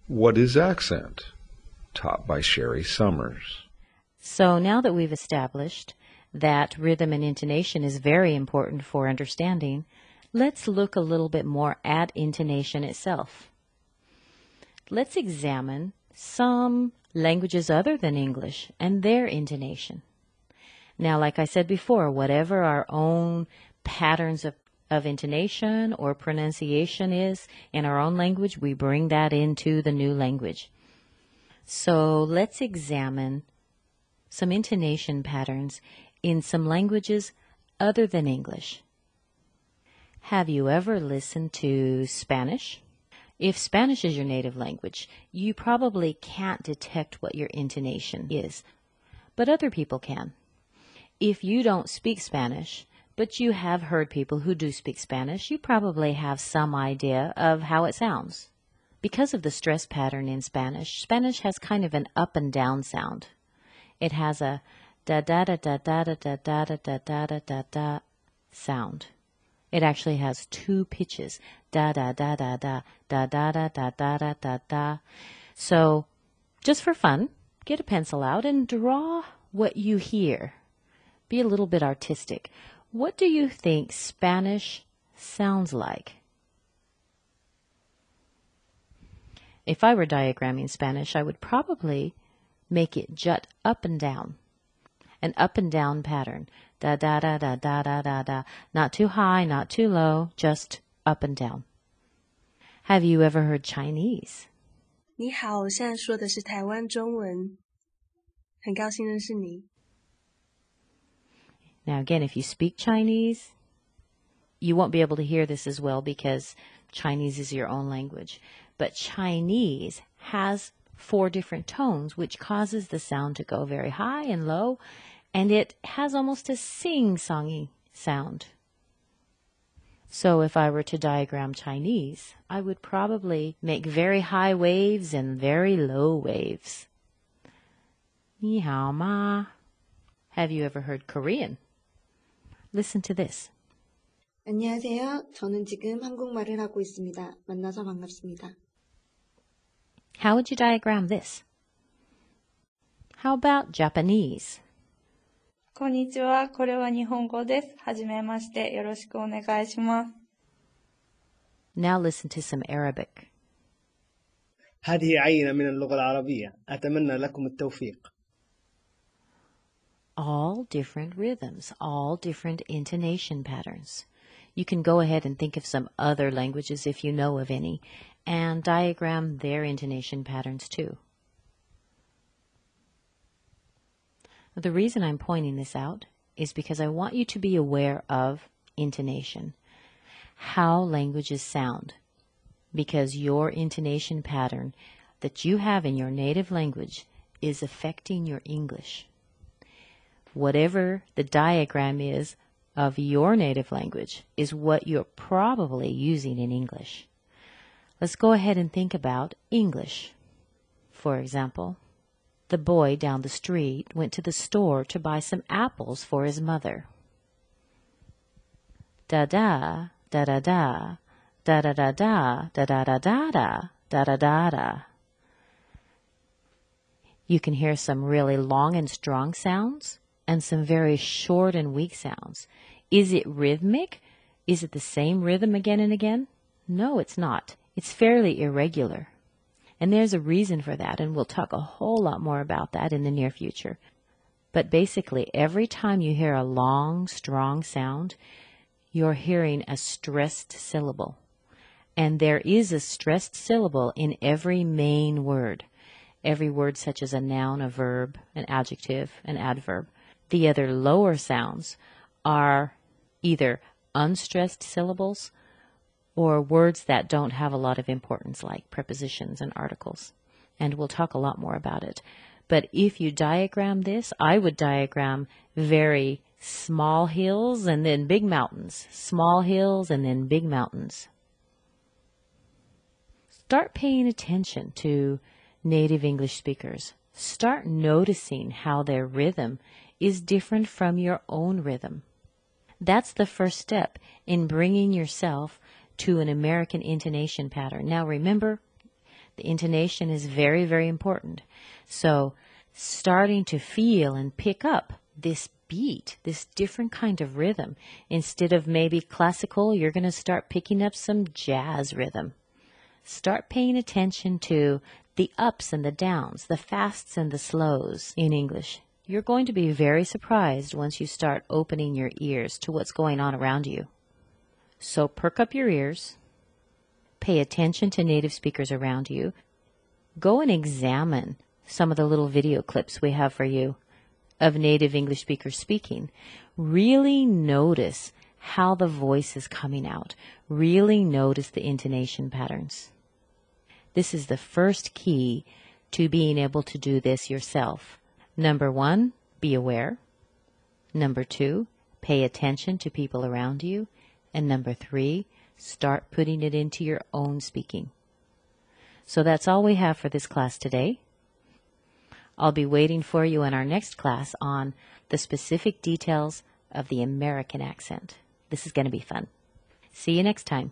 What is accent? Taught by Sherry Summers. So now that we've established that rhythm and intonation is very important for understanding, let's look a little bit more at intonation itself. Let's examine some languages other than English and their intonation. Now, like I said before, whatever our own patterns of intonation or pronunciation is in our own language, we bring that into the new language. So let's examine some intonation patterns in some languages other than English. Have you ever listened to Spanish? If Spanish is your native language, you probably can't detect what your intonation is, but other people can. If you don't speak Spanish, but you have heard people who do speak Spanish, you probably have some idea of how it sounds. Because of the stress pattern in Spanish, Spanish has kind of an up and down sound. It has a da da da da da da da da da da da da da da sound. It actually has two pitches, da da da da da da da da da da da da da. So, just for fun, get a pencil out and draw what you hear. Be a little bit artistic. What do you think Spanish sounds like? If I were diagramming Spanish, I would probably make it jut up and down. An up and down pattern. Da da da da da da da da. Not too high, not too low, just up and down. Have you ever heard Chinese? 你好，我现在说的是台湾中文。很高兴认识你。Now again, if you speak Chinese, you won't be able to hear this as well because Chinese is your own language. But Chinese has 4 different tones, which causes the sound to go very high and low, and it has almost a sing-songy sound. So if I were to diagram Chinese, I would probably make very high waves and very low waves. 你好吗? Have you ever heard Korean? Listen to this. 안녕하세요. 저는 지금 한국말을 하고 있습니다. 만나서 반갑습니다. How would you diagram this? How about Japanese? こんにちは。これは日本語です。はじめまして。よろしくお願いします。Now listen to some Arabic. هذه عينة من اللغة العربية. أتمنى لكم التوفيق. All different rhythms, all different intonation patterns. You can go ahead and think of some other languages if you know of any, and diagram their intonation patterns too. The reason I'm pointing this out is because I want you to be aware of intonation, how languages sound, because your intonation pattern that you have in your native language is affecting your English. Whatever the diagram is of your native language is what you're probably using in English. Let's go ahead and think about English. For example, the boy down the street went to the store to buy some apples for his mother. Da-da, da-da-da, da-da-da-da, da-da-da-da-da, da-da-da-da. You can hear some really long and strong sounds and some very short and weak sounds. Is it rhythmic? Is it the same rhythm again and again? No, it's not. It's fairly irregular. And there's a reason for that, and we'll talk a whole lot more about that in the near future. But basically, every time you hear a long, strong sound, you're hearing a stressed syllable. And there is a stressed syllable in every main word. Every word such as a noun, a verb, an adjective, an adverb. The other lower sounds are either unstressed syllables or words that don't have a lot of importance, like prepositions and articles. And we'll talk a lot more about it. But if you diagram this, I would diagram very small hills and then big mountains. Small hills and then big mountains. Start paying attention to native English speakers. Start noticing how their rhythm is different from your own rhythm. That's the first step in bringing yourself to an American intonation pattern. Now remember, The intonation is very, very important. So starting to feel and pick up this beat, this different kind of rhythm. Instead of maybe classical, you're going to start picking up some jazz rhythm. Start paying attention to the ups and the downs, the fasts and the slows in English. You're going to be very surprised once you start opening your ears to what's going on around you. So perk up your ears. Pay attention to native speakers around you. Go and examine some of the little video clips we have for you of native English speakers speaking. Really notice how the voice is coming out. Really notice the intonation patterns. This is the first key to being able to do this yourself. Number 1, be aware. Number 2, pay attention to people around you. And number 3, start putting it into your own speaking. So that's all we have for this class today. I'll be waiting for you in our next class on the specific details of the American accent. This is going to be fun. See you next time.